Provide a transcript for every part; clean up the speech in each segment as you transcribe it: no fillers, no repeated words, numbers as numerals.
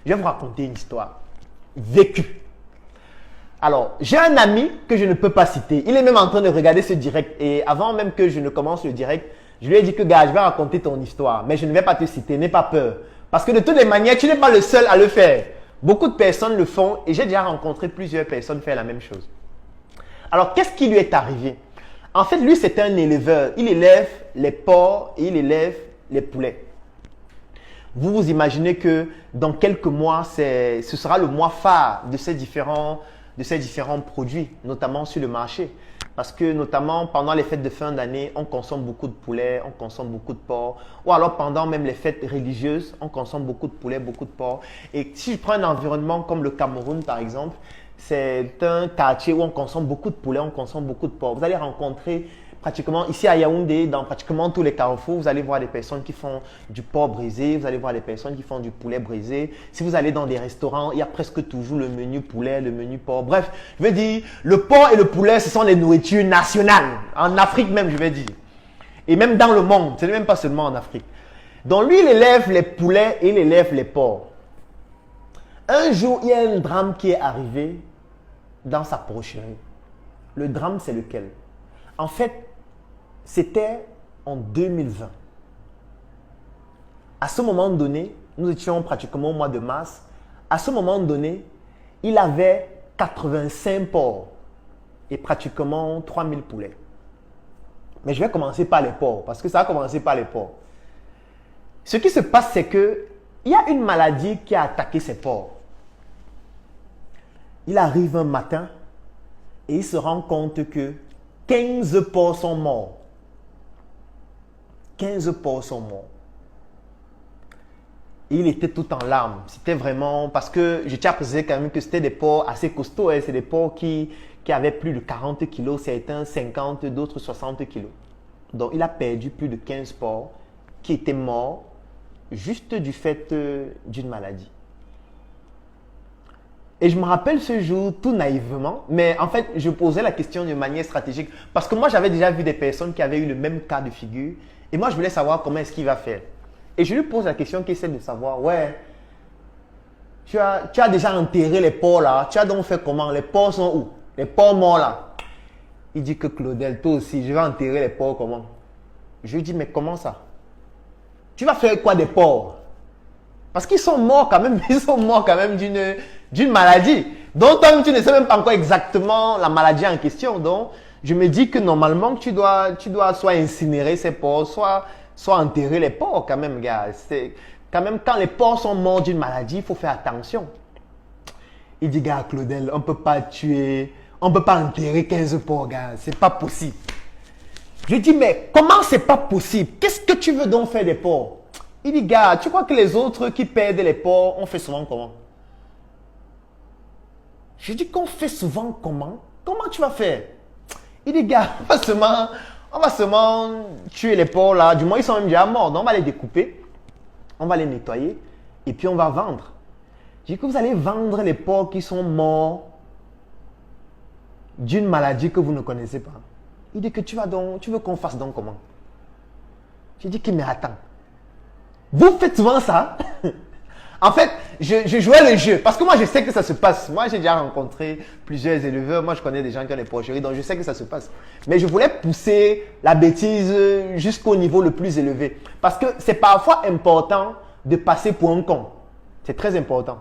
Je vais vous raconter une histoire vécue. Alors, j'ai un ami que je ne peux pas citer. Il est même en train de regarder ce direct. Et avant même que je ne commence le direct, je lui ai dit que, gars, je vais raconter ton histoire. Mais je ne vais pas te citer, n'aie pas peur. Parce que de toutes les manières, tu n'es pas le seul à le faire. Beaucoup de personnes le font et j'ai déjà rencontré plusieurs personnes faire la même chose. Alors, qu'est-ce qui lui est arrivé? En fait, lui, c'est un éleveur. Il élève les porcs et il élève les poulets. Vous vous imaginez que dans quelques mois, ce sera le mois phare de ces différents produits, notamment sur le marché. Parce que notamment pendant les fêtes de fin d'année, on consomme beaucoup de poulet, on consomme beaucoup de porc. Ou alors pendant même les fêtes religieuses, on consomme beaucoup de poulet, beaucoup de porc. Et si je prends un environnement comme le Cameroun par exemple, c'est un quartier où on consomme beaucoup de poulet, on consomme beaucoup de porc. Vous allez rencontrer pratiquement ici à Yaoundé, dans pratiquement tous les carrefours, vous allez voir des personnes qui font du porc brisé, vous allez voir des personnes qui font du poulet brisé. Si vous allez dans des restaurants, il y a presque toujours le menu poulet, le menu porc. Bref, je veux dire, le porc et le poulet, ce sont des nourritures nationales. En Afrique même, je vais dire. Et même dans le monde, ce n'est même pas seulement en Afrique. Donc lui, il élève les poulets et il élève les porcs. Un jour, il y a un drame qui est arrivé dans sa porcherie. Le drame, c'est lequel? En fait, c'était en 2020. À ce moment donné, nous étions pratiquement au mois de mars. À ce moment donné, il avait 85 porcs et pratiquement 3000 poulets. Mais je vais commencer par les porcs parce que ça a commencé par les porcs. Ce qui se passe, c'est qu'il y a une maladie qui a attaqué ces porcs. Il arrive un matin et il se rend compte que 15 porcs sont morts. 15 porcs sont morts. Et il était tout en larmes. C'était vraiment... Parce que je tiens à préciser quand même que c'était des porcs assez costauds. Hein. C'est des porcs qui avaient plus de 40 kilos. Certains 50, d'autres 60 kilos. Donc il a perdu plus de 15 porcs qui étaient morts juste du fait d'une maladie. Et je me rappelle ce jour tout naïvement, mais en fait, je posais la question de manière stratégique parce que moi, j'avais déjà vu des personnes qui avaient eu le même cas de figure et moi, je voulais savoir comment est-ce qu'il va faire. Et je lui pose la question qui essaie de savoir, ouais, tu as déjà enterré les porcs là, tu as donc fait comment? Les porcs sont où? Les porcs morts là. Il dit que Claudel, toi aussi, je vais enterrer les porcs comment? Je lui dis, mais comment ça? Tu vas faire quoi des porcs? Parce qu'ils sont morts quand même, ils sont morts quand même d'une maladie. Donc, toi-même, tu ne sais même pas encore exactement la maladie en question. Donc, je me dis que normalement, tu dois soit incinérer ces porcs, soit enterrer les porcs quand même, gars. C'est quand même, quand les porcs sont morts d'une maladie, il faut faire attention. Il dit, gars, Claudel, on ne peut pas tuer, on ne peut pas enterrer 15 porcs, gars. C'est pas possible. Je dis, mais comment c'est pas possible? Qu'est-ce que tu veux donc faire des porcs? Il dit, gars, tu crois que les autres qui perdent les porcs, on fait souvent comment? Je dis qu'on fait souvent comment? Comment tu vas faire? Il dit, gars, on va seulement tuer les porcs là. Du moins, ils sont même déjà morts. Donc, on va les découper, on va les nettoyer et puis on va vendre. Je dis que vous allez vendre les porcs qui sont morts d'une maladie que vous ne connaissez pas. Il dit que tu veux qu'on fasse donc comment? Je dis que, mais attends. Vous faites souvent ça? En fait, je jouais le jeu parce que moi, je sais que ça se passe. Moi, j'ai déjà rencontré plusieurs éleveurs. Moi, je connais des gens qui ont des porcheries, donc je sais que ça se passe. Mais je voulais pousser la bêtise jusqu'au niveau le plus élevé. Parce que c'est parfois important de passer pour un con. C'est très important.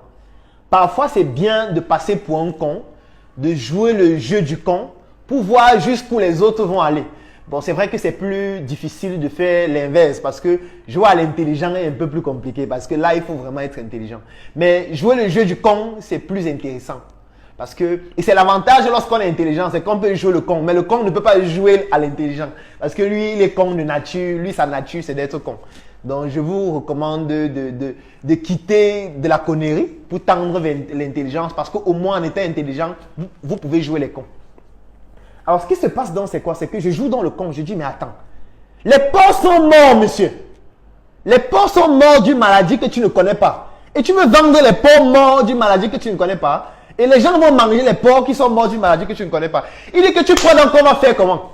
Parfois, c'est bien de passer pour un con, de jouer le jeu du con pour voir jusqu'où les autres vont aller. Bon, c'est vrai que c'est plus difficile de faire l'inverse parce que jouer à l'intelligent est un peu plus compliqué parce que là, il faut vraiment être intelligent. Mais jouer le jeu du con, c'est plus intéressant. Parce que, et c'est l'avantage lorsqu'on est intelligent, c'est qu'on peut jouer le con. Mais le con ne peut pas jouer à l'intelligent. Parce que lui, il est con de nature. Lui, sa nature, c'est d'être con. Donc, je vous recommande de quitter de la connerie pour tendre vers l'intelligence. Parce qu'au moins, en étant intelligent, vous pouvez jouer les cons. Alors, ce qui se passe donc, c'est quoi? C'est que je joue dans le con. Je dis, mais attends. Les porcs sont morts, monsieur. Les porcs sont morts d'une maladie que tu ne connais pas. Et tu veux vendre les porcs morts d'une maladie que tu ne connais pas. Et les gens vont manger les porcs qui sont morts d'une maladie que tu ne connais pas. Il dit que tu crois donc qu'on va faire comment?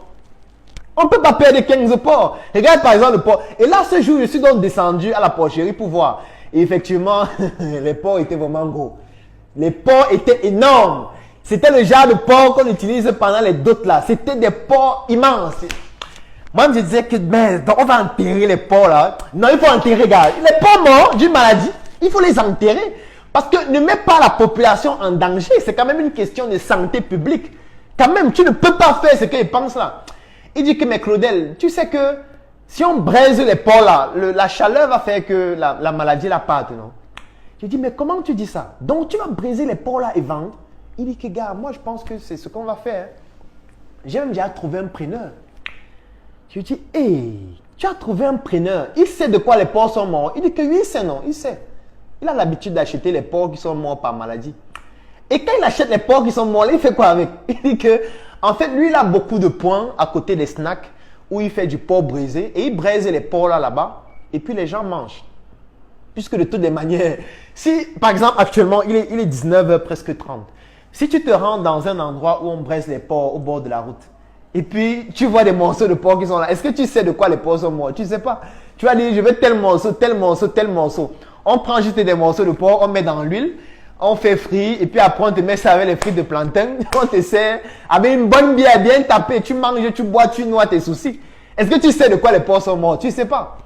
On ne peut pas perdre 15 porcs. Regarde par exemple le porc. Et là, ce jour, je suis donc descendu à la porcherie pour voir. Et effectivement, les porcs étaient vraiment gros. Les porcs étaient énormes. C'était le genre de porc qu'on utilise pendant les dôtes là. C'était des porcs immenses. Moi, je disais que, ben, on va enterrer les porcs là. Non, il faut enterrer, gars. Les porcs morts d'une maladie, il faut les enterrer. Parce que ne mets pas la population en danger. C'est quand même une question de santé publique. Quand même, tu ne peux pas faire ce qu'ils pensent là. Il dit que, mais Claudel, tu sais que si on braise les porcs là, la chaleur va faire que la maladie la parte, non? Je dis, mais comment tu dis ça? Donc, tu vas briser les porcs là et vendre? Il dit que, gars, moi, je pense que c'est ce qu'on va faire. J'ai même déjà trouvé un preneur. Je lui dis, hé, tu as trouvé un preneur. Il sait de quoi les porcs sont morts. Il dit que oui, il sait, non, il sait. Il a l'habitude d'acheter les porcs qui sont morts par maladie. Et quand il achète les porcs qui sont morts, il fait quoi avec? Il dit que, en fait, lui, il a beaucoup de points à côté des snacks où il fait du porc brisé. Et il braise les porcs là-bas. Et puis, les gens mangent. Puisque de toutes les manières, si, par exemple, actuellement, il est 19h presque 30. Si tu te rends dans un endroit où on braise les porcs au bord de la route, et puis tu vois des morceaux de porc qui sont là, est-ce que tu sais de quoi les porcs sont morts? Tu ne sais pas. Tu vas dire, je veux tel morceau, tel morceau, tel morceau. On prend juste des morceaux de porc, on met dans l'huile, on fait frit, et puis après on te met ça avec les frites de plantain, on te sert avec une bonne bière bien tapée, tu manges, tu bois, tu noies tes soucis. Est-ce que tu sais de quoi les porcs sont morts? Tu ne sais pas.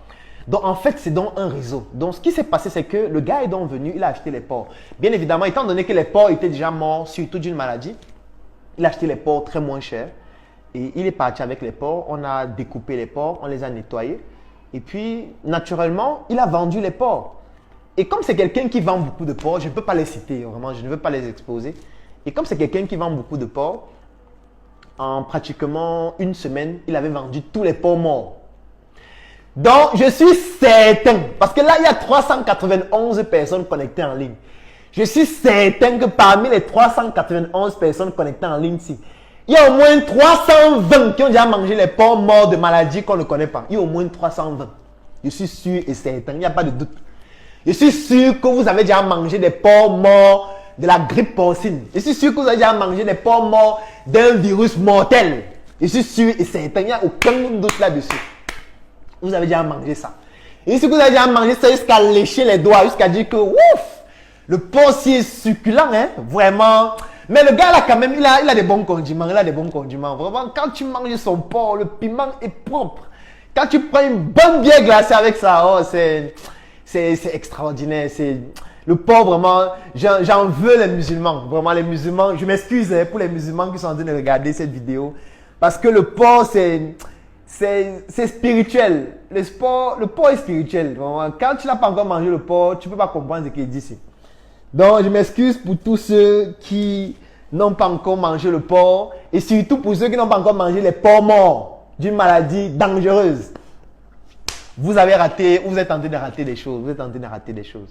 Donc, en fait, c'est dans un réseau. Donc, ce qui s'est passé, c'est que le gars est donc venu, il a acheté les porcs. Bien évidemment, étant donné que les porcs étaient déjà morts, surtout d'une maladie, il a acheté les porcs très moins cher. Et il est parti avec les porcs. On a découpé les porcs, on les a nettoyés. Et puis, naturellement, il a vendu les porcs. Et comme c'est quelqu'un qui vend beaucoup de porcs, je ne peux pas les citer, vraiment, je ne veux pas les exposer. Et comme c'est quelqu'un qui vend beaucoup de porcs, en pratiquement une semaine, il avait vendu tous les porcs morts. Donc, je suis certain, parce que là, il y a 391 personnes connectées en ligne. Je suis certain que parmi les 391 personnes connectées en ligne, il y a au moins 320 qui ont déjà mangé les porcs morts de maladies qu'on ne connaît pas. Il y a au moins 320. Je suis sûr et certain, il n'y a pas de doute. Je suis sûr que vous avez déjà mangé des porcs morts de la grippe porcine. Je suis sûr que vous avez déjà mangé des porcs morts d'un virus mortel. Je suis sûr et certain, il n'y a aucun doute là-dessus. Vous avez déjà mangé ça. Et si vous avez déjà mangé ça jusqu'à lécher les doigts, jusqu'à dire que ouf, le porc si est succulent, hein, vraiment. Mais le gars là quand même, il a des bons condiments, il a des bons condiments. Vraiment, quand tu manges son porc, le piment est propre. Quand tu prends une bonne bière glacée avec ça, oh, c'est extraordinaire. Le porc vraiment, j'en veux les musulmans. Vraiment les musulmans, je m'excuse hein, pour les musulmans qui sont en train de regarder cette vidéo. Parce que le porc c'est spirituel. Le porc est spirituel. Vraiment. Quand tu n'as pas encore mangé le porc, tu ne peux pas comprendre ce qu'il dit ici. Donc, je m'excuse pour tous ceux qui n'ont pas encore mangé le porc et surtout pour ceux qui n'ont pas encore mangé les porcs morts d'une maladie dangereuse. Vous avez raté, vous êtes en train de rater des choses. Vous êtes en train de rater des choses.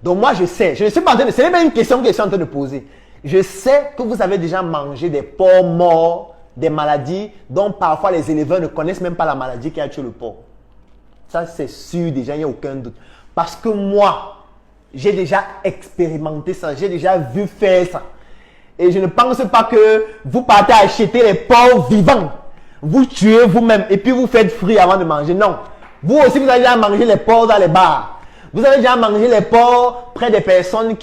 Donc, moi, je sais. Je ne suis pas en train de... Ce n'est pas une question que je suis en train de poser. Je sais que vous avez déjà mangé des porcs morts, des maladies dont parfois les éleveurs ne connaissent même pas la maladie qui a tué le porc. Ça, c'est sûr déjà, il n'y a aucun doute. Parce que moi, j'ai déjà expérimenté ça, j'ai déjà vu faire ça. Et je ne pense pas que vous partez acheter les porcs vivants. Vous tuez vous-même et puis vous faites frit avant de manger. Non. Vous aussi, vous avez déjà mangé les porcs dans les bars. Vous avez déjà mangé les porcs auprès des personnes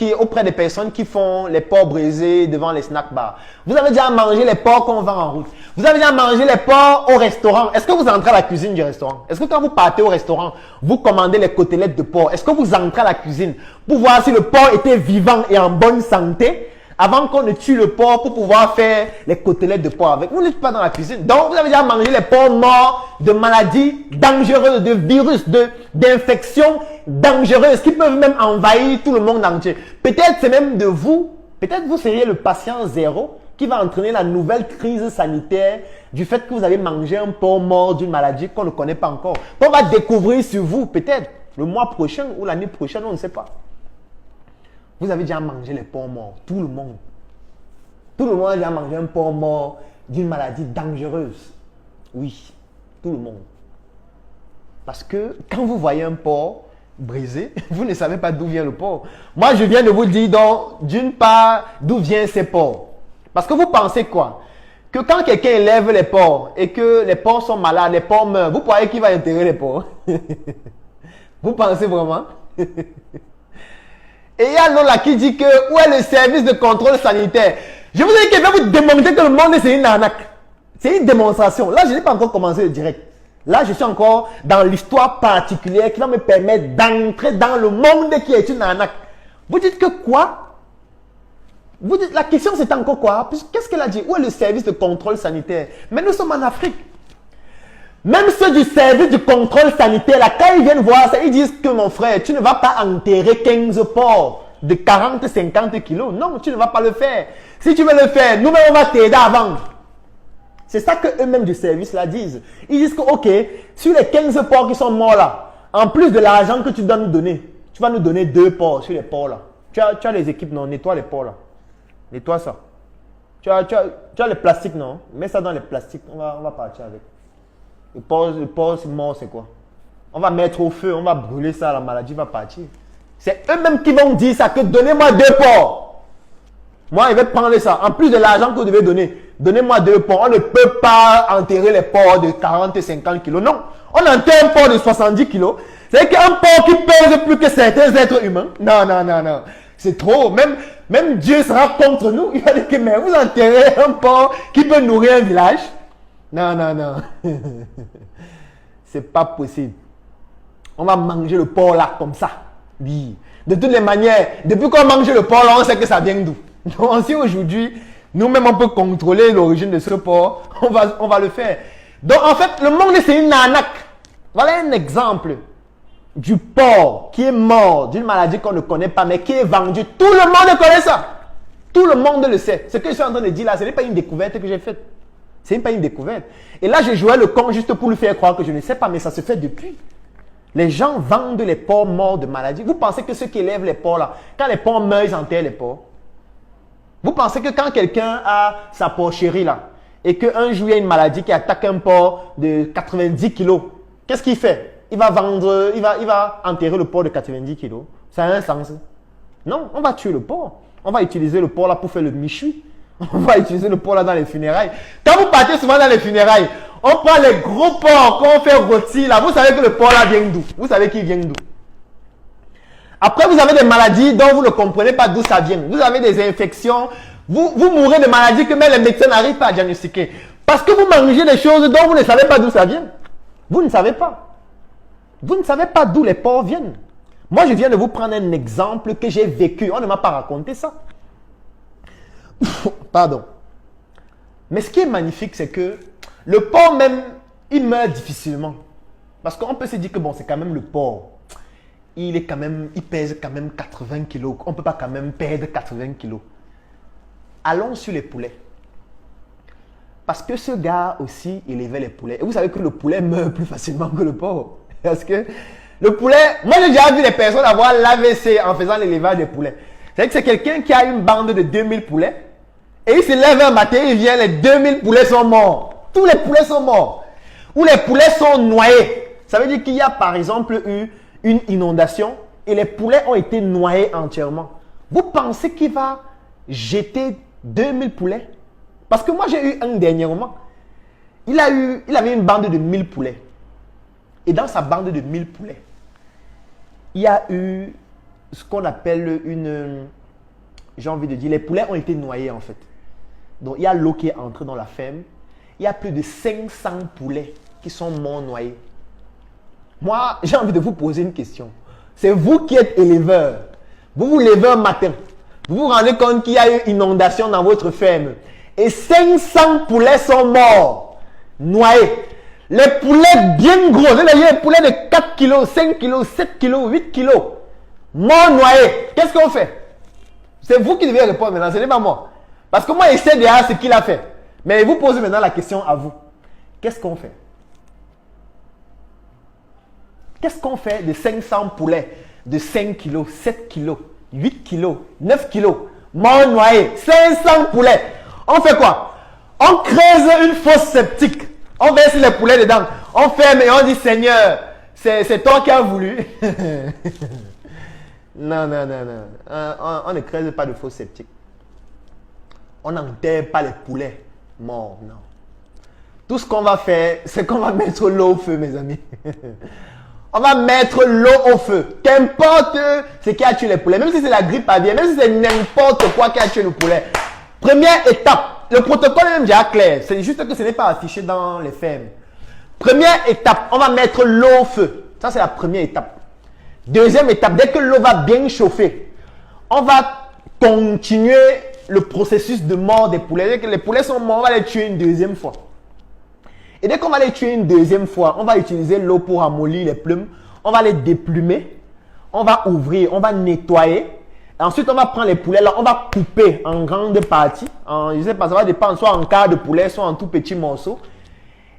qui font les porcs brisés devant les snack bars. Vous avez déjà mangé les porcs qu'on vend en route. Vous avez déjà mangé les porcs au restaurant. Est-ce que vous entrez à la cuisine du restaurant? Est-ce que quand vous partez au restaurant, vous commandez les côtelettes de porc? Est-ce que vous entrez à la cuisine pour voir si le porc était vivant et en bonne santé avant qu'on ne tue le porc pour pouvoir faire les côtelettes de porc avec? Vous n'êtes pas dans la cuisine. Donc, vous avez déjà mangé les porcs morts de maladies dangereuses, de virus, d'infections dangereuses qui peuvent même envahir tout le monde entier. Peut-être c'est même de vous, peut-être vous seriez le patient zéro qui va entraîner la nouvelle crise sanitaire du fait que vous avez mangé un porc mort d'une maladie qu'on ne connaît pas encore. Qu'on va découvrir sur vous, peut-être le mois prochain ou l'année prochaine, on ne sait pas. Vous avez déjà mangé les porcs morts, tout le monde. Tout le monde a déjà mangé un porc mort d'une maladie dangereuse. Oui, tout le monde. Parce que quand vous voyez un porc brisé, vous ne savez pas d'où vient le porc. Moi, je viens de vous dire donc, d'une part, d'où viennent ces porcs. Parce que vous pensez quoi? Que quand quelqu'un élève les porcs et que les porcs sont malades, les porcs meurent, vous croyez qu'il va enterrer les porcs? Vous pensez vraiment? Et il y a l'autre là qui dit que où est le service de contrôle sanitaire? Je vous ai dit qu'il va vous démontrer que le monde c'est une arnaque. C'est une démonstration. Là, je n'ai pas encore commencé le direct. Là, je suis encore dans l'histoire particulière qui va me permettre d'entrer dans le monde qui est une arnaque. Vous dites que quoi? Vous dites, la question c'est encore quoi? Qu'est-ce qu'elle a dit? Où est le service de contrôle sanitaire? Mais nous sommes en Afrique. Même ceux du service du contrôle sanitaire, là, quand ils viennent voir ça, ils disent que mon frère, tu ne vas pas enterrer 15 porcs de 40-50 kilos. Non, tu ne vas pas le faire. Si tu veux le faire, nous-mêmes, on va t'aider à vendre. C'est ça que eux-mêmes du service là disent. Ils disent que, ok, sur les 15 porcs qui sont morts là, en plus de l'argent que tu dois nous donner, tu vas nous donner 2 porcs sur les porcs là. Tu as les équipes, non? Nettoie les porcs là. Nettoie ça. Tu as les plastiques, non? Mets ça dans les plastiques. On va partir avec. Le porc c'est mort, c'est quoi? On va mettre au feu, on va brûler ça, la maladie va partir. C'est eux-mêmes qui vont dire ça, que donnez-moi 2 porcs. Moi, je vais prendre ça. En plus de l'argent que vous devez donner, donnez-moi 2 porcs. On ne peut pas enterrer les porcs de 40 et 50 kilos. Non, on enterre un porc de 70 kilos. C'est qu'un porc qui pèse plus que certains êtres humains. Non, non, non, non. C'est trop. Même Dieu sera contre nous. Il va dire que mais vous enterrez un porc qui peut nourrir un village. Non, non, non. C'est pas possible. On va manger le porc là, comme ça. Oui. De toutes les manières, depuis qu'on mange le porc là, on sait que ça vient d'où. Donc si aujourd'hui, nous-mêmes on peut contrôler l'origine de ce porc, on va le faire. Donc en fait, le monde c'est une arnaque. Voilà un exemple du porc qui est mort d'une maladie qu'on ne connaît pas, mais qui est vendu. Tout le monde connaît ça. Tout le monde le sait. Ce que je suis en train de dire là, ce n'est pas une découverte que j'ai faite. Ce n'est pas une découverte. Et là, je jouais le con juste pour lui faire croire que je ne sais pas, mais ça se fait depuis. Les gens vendent les porcs morts de maladie. Vous pensez que ceux qui élèvent les porcs là, quand les porcs meurent, ils enterrent les porcs? Vous pensez que quand quelqu'un a sa porcherie là, et qu'un jour il y a une maladie qui attaque un porc de 90 kilos, qu'est-ce qu'il fait? Il va vendre, il va enterrer le porc de 90 kilos. Ça a un sens? Non, on va tuer le porc. On va utiliser le porc là pour faire le michui. On va utiliser le porc là dans les funérailles. Quand vous partez souvent dans les funérailles, on prend les gros porcs qu'on fait rôtir là. Vous savez que le porc là vient d'où? Vous savez qu'il vient d'où? Après, vous avez des maladies dont vous ne comprenez pas d'où ça vient. Vous avez des infections. Vous mourrez de maladies que même les médecins n'arrivent pas à diagnostiquer. Parce que vous mangez des choses dont vous ne savez pas d'où ça vient. Vous ne savez pas. Vous ne savez pas d'où les porcs viennent. Moi, je viens de vous prendre un exemple que j'ai vécu. On ne m'a pas raconté ça. Pardon. Mais ce qui est magnifique, c'est que le porc même, il meurt difficilement. Parce qu'on peut se dire que bon, c'est quand même le porc. Il pèse quand même 80 kilos. On ne peut pas quand même perdre 80 kilos. Allons sur les poulets. Parce que ce gars aussi, il élevait les poulets. Et vous savez que le poulet meurt plus facilement que le porc. Parce que le poulet, moi j'ai déjà vu des personnes avoir l'AVC en faisant l'élevage des poulets. C'est-à-dire que c'est quelqu'un qui a une bande de 2000 poulets. Et il se lève un matin, il vient, les 2000 poulets sont morts. Tous les poulets sont morts. Ou les poulets sont noyés. Ça veut dire qu'il y a par exemple eu une inondation et les poulets ont été noyés entièrement. Vous pensez qu'il va jeter 2000 poulets? Parce que moi j'ai eu un dernièrement. Il avait une bande de 1000 poulets. Et dans sa bande de 1000 poulets, il y a eu ce qu'on appelle j'ai envie de dire, les poulets ont été noyés en fait. Donc il y a l'eau qui est entrée dans la ferme. Il y a plus de 500 poulets qui sont morts noyés. Moi, j'ai envie de vous poser une question. C'est vous qui êtes éleveur. Vous vous levez un matin. Vous vous rendez compte qu'il y a eu inondation dans votre ferme. Et 500 poulets sont morts, noyés. Les poulets bien gros, c'est-à-dire les poulets de 4 kilos, 5 kilos, 7 kilos, 8 kilos, morts noyés. Qu'est-ce qu'on fait? C'est vous qui devez répondre maintenant, ce n'est pas moi. Parce que moi, je sais déjà ce qu'il a fait. Mais vous posez maintenant la question à vous. Qu'est-ce qu'on fait? Qu'est-ce qu'on fait de 500 poulets de 5 kilos, 7 kilos, 8 kilos, 9 kilos, morts noyés, 500 poulets? On fait quoi? On creuse une fosse septique. On verse les poulets dedans. On ferme et on dit Seigneur, c'est toi qui as voulu. Non, non, non, non. On ne creuse pas de fosse septique. On n'enterre pas les poulets morts, non. Tout ce qu'on va faire, c'est qu'on va mettre l'eau au feu, mes amis. On va mettre l'eau au feu. Qu'importe ce qui a tué les poulets, même si c'est la grippe aviaire, même si c'est n'importe quoi qui a tué le poulet. Première étape, le protocole est même déjà clair. C'est juste que ce n'est pas affiché dans les fermes. Première étape, on va mettre l'eau au feu. Ça, c'est la première étape. Deuxième étape, dès que l'eau va bien chauffer, on va continuer le processus de mort des poulets. Dès que les poulets sont morts, on va les tuer une deuxième fois. Et dès qu'on va les tuer une deuxième fois, on va utiliser l'eau pour ramollir les plumes. On va les déplumer. On va ouvrir, on va nettoyer. Et ensuite, on va prendre les poulets là, on va couper en grande partie. Je ne sais pas, ça va dépendre, soit en quart de poulet, soit en tout petits morceaux.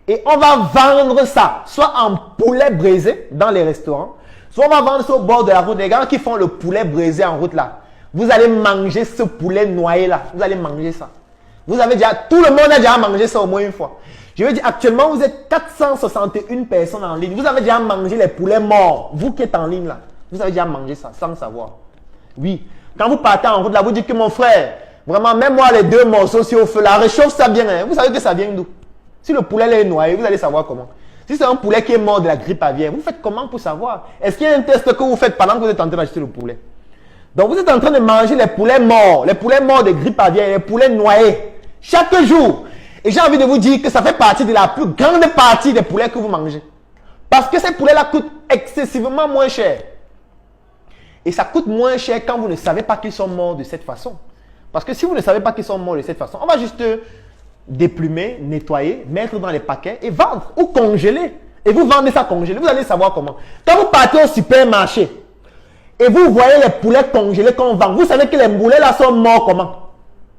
Et on va vendre ça, soit en poulet braisé dans les restaurants, soit on va vendre ça au bord de la route. Les gars qui font le poulet braisé en route là, vous allez manger ce poulet noyé là. Vous allez manger ça. Vous avez déjà, tout le monde a déjà mangé ça au moins une fois. Je veux dire, actuellement, vous êtes 461 personnes en ligne. Vous avez déjà mangé les poulets morts. Vous qui êtes en ligne là, vous avez déjà mangé ça sans savoir. Oui. Quand vous partez en route là, vous dites que mon frère, vraiment, mets-moi les 2 morceaux sur au feu là, réchauffe ça bien. Hein. Vous savez que ça vient d'où? Si le poulet est noyé, vous allez savoir comment. Si c'est un poulet qui est mort de la grippe aviaire, vous faites comment pour savoir? Est-ce qu'il y a un test que vous faites pendant que vous êtes en train d'acheter le poulet? Donc vous êtes en train de manger les poulets morts de grippe aviaire, les poulets noyés, chaque jour. Et j'ai envie de vous dire que ça fait partie de la plus grande partie des poulets que vous mangez. Parce que ces poulets-là coûtent excessivement moins cher. Et ça coûte moins cher quand vous ne savez pas qu'ils sont morts de cette façon. Parce que si vous ne savez pas qu'ils sont morts de cette façon, on va juste déplumer, nettoyer, mettre dans les paquets et vendre ou congeler. Et vous vendez ça congelé, vous allez savoir comment. Quand vous partez au supermarché et vous voyez les poulets congelés qu'on vend, vous savez que les poulets là sont morts comment?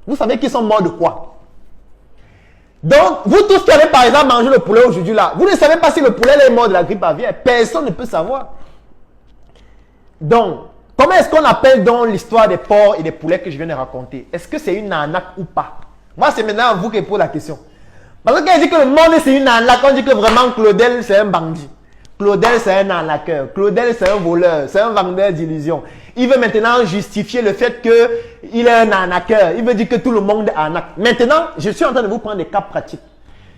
Vous savez qu'ils sont morts de quoi? Donc, vous tous qui avez par exemple mangé le poulet aujourd'hui là, vous ne savez pas si le poulet est mort de la grippe aviaire. Personne ne peut savoir. Donc, comment est-ce qu'on appelle donc l'histoire des porcs et des poulets que je viens de raconter? Est-ce que c'est une arnaque ou pas? Moi, c'est maintenant vous qui pose la question. Parce que quand il dit que le monde c'est une arnaque, on dit que vraiment Claudel c'est un bandit. Claudel c'est un arnaqueur. Claudel c'est un voleur. C'est un vendeur d'illusions. Il veut maintenant justifier le fait qu'il est un arnaqueur. Il veut dire que tout le monde arnaque. Maintenant, je suis en train de vous prendre des cas pratiques.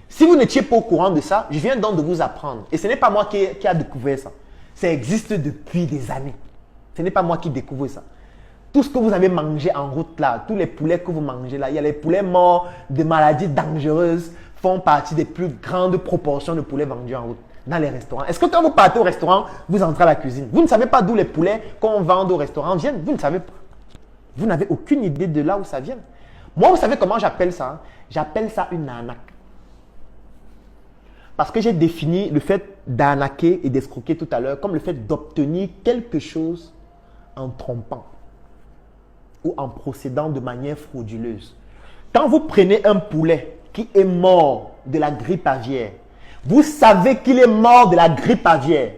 Si vous n'étiez pas au courant de ça, je viens donc de vous apprendre. Et ce n'est pas moi qui a découvert ça. Ça existe depuis des années. Ce n'est pas moi qui découvre ça. Tout ce que vous avez mangé en route là, tous les poulets que vous mangez là, il y a les poulets morts de maladies dangereuses font partie des plus grandes proportions de poulets vendus en route dans les restaurants. Est-ce que quand vous partez au restaurant, vous entrez à la cuisine, vous ne savez pas d'où les poulets qu'on vend au restaurant viennent? Vous ne savez pas. Vous n'avez aucune idée de là où ça vient. Moi, vous savez comment j'appelle ça? Hein? J'appelle ça une arnaque. Parce que j'ai défini le fait d'arnaquer et d'escroquer tout à l'heure comme le fait d'obtenir quelque chose en trompant ou en procédant de manière frauduleuse. Quand vous prenez un poulet qui est mort de la grippe aviaire, vous savez qu'il est mort de la grippe aviaire,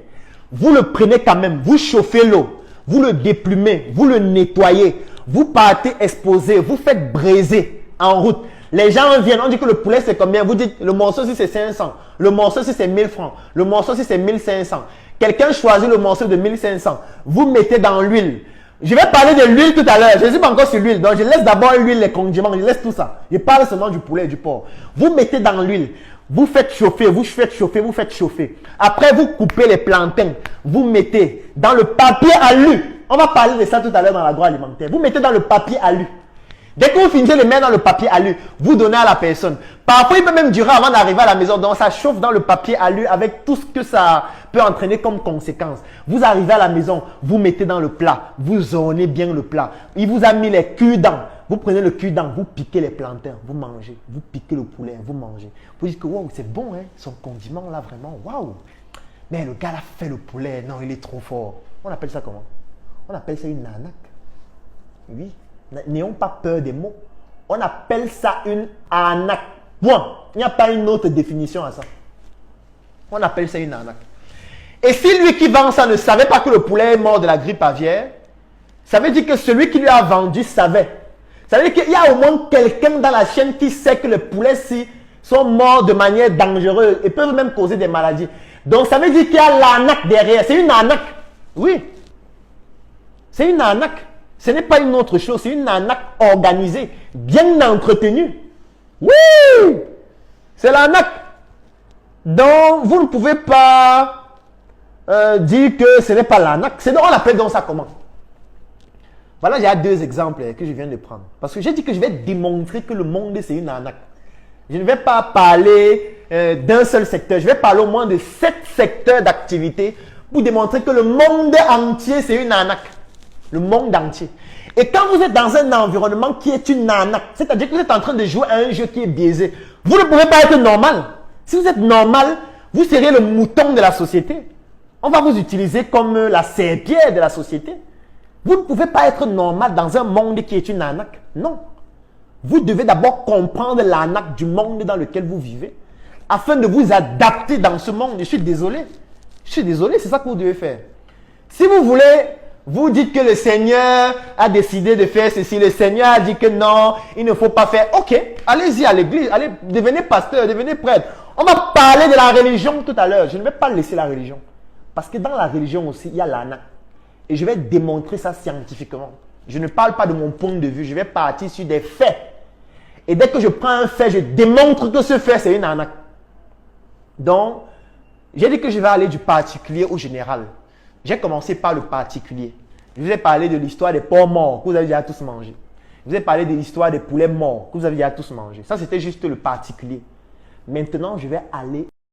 vous le prenez quand même, vous chauffez l'eau, vous le déplumez, vous le nettoyez, vous partez exposer, vous faites braiser en route. Les gens viennent, on dit que le poulet c'est combien? Vous dites le morceau si c'est 500, le morceau si c'est 1000 francs, le morceau si c'est 1500. Quelqu'un choisit le morceau de 1500, vous mettez dans l'huile. Je vais parler de l'huile tout à l'heure, je ne suis pas encore sur l'huile, donc je laisse d'abord l'huile, les condiments, je laisse tout ça. Je parle seulement du poulet et du porc. Vous mettez dans l'huile, vous faites chauffer, vous faites chauffer, vous faites chauffer. Après, vous coupez les plantains, vous mettez dans le papier alu. On va parler de ça tout à l'heure dans l'agroalimentaire. Vous mettez dans le papier alu. Dès que vous finissez de mettre dans le papier alu, vous donnez à la personne. Parfois, il peut même durer avant d'arriver à la maison. Donc, ça chauffe dans le papier alu avec tout ce que ça peut entraîner comme conséquence. Vous arrivez à la maison, vous mettez dans le plat, vous ornez bien le plat. Il vous a mis les cure-dents. Vous prenez le cure-dent, vous piquez les plantains, vous mangez. Vous piquez le poulet, vous mangez. Vous dites que wow, c'est bon, hein, son condiment là, vraiment, waouh. Mais le gars là fait le poulet, non, il est trop fort. On appelle ça comment? On appelle ça une arnaque. Oui. N'ayons pas peur des mots. On appelle ça une arnaque. Point. Il n'y a pas une autre définition à ça. On appelle ça une arnaque. Et si lui qui vend ça ne savait pas que le poulet est mort de la grippe aviaire, ça veut dire que celui qui lui a vendu savait. Ça veut dire qu'il y a au moins quelqu'un dans la chaîne qui sait que les poulets-ci sont morts de manière dangereuse et peuvent même causer des maladies. Donc ça veut dire qu'il y a l'arnaque derrière. C'est une arnaque. Oui. C'est une arnaque. Ce n'est pas une autre chose, c'est une arnaque organisée, bien entretenue. Oui, c'est l'arnaque. Donc, vous ne pouvez pas dire que ce n'est pas l'arnaque. C'est donc on appelle donc ça comment? Voilà, il y a deux exemples que je viens de prendre. Parce que j'ai dit que je vais démontrer que le monde c'est une arnaque. Je ne vais pas parler d'un seul secteur. Je vais parler au moins de 7 secteurs d'activité pour démontrer que le monde entier c'est une arnaque. Le monde entier. Et quand vous êtes dans un environnement qui est une arnaque, c'est-à-dire que vous êtes en train de jouer à un jeu qui est biaisé, vous ne pouvez pas être normal. Si vous êtes normal, vous serez le mouton de la société. On va vous utiliser comme la serpillère de la société. Vous ne pouvez pas être normal dans un monde qui est une arnaque. Non. Vous devez d'abord comprendre l'arnaque du monde dans lequel vous vivez afin de vous adapter dans ce monde. Je suis désolé. Je suis désolé, c'est ça que vous devez faire. Si vous voulez, vous dites que le Seigneur a décidé de faire ceci, le Seigneur a dit que non, il ne faut pas faire. Ok, allez-y à l'église, allez, devenez pasteur, devenez prêtre. On va parler de la religion tout à l'heure. Je ne vais pas laisser la religion. Parce que dans la religion aussi, il y a l'arnaque. Et je vais démontrer ça scientifiquement. Je ne parle pas de mon point de vue, je vais partir sur des faits. Et dès que je prends un fait, je démontre que ce fait, c'est une arnaque. Donc, j'ai dit que je vais aller du particulier au général. J'ai commencé par le particulier. Je vous ai parlé de l'histoire des porcs morts que vous avez déjà tous mangé. Je vous ai parlé de l'histoire des poulets morts que vous avez déjà tous mangé. Ça, c'était juste le particulier. Maintenant, je vais aller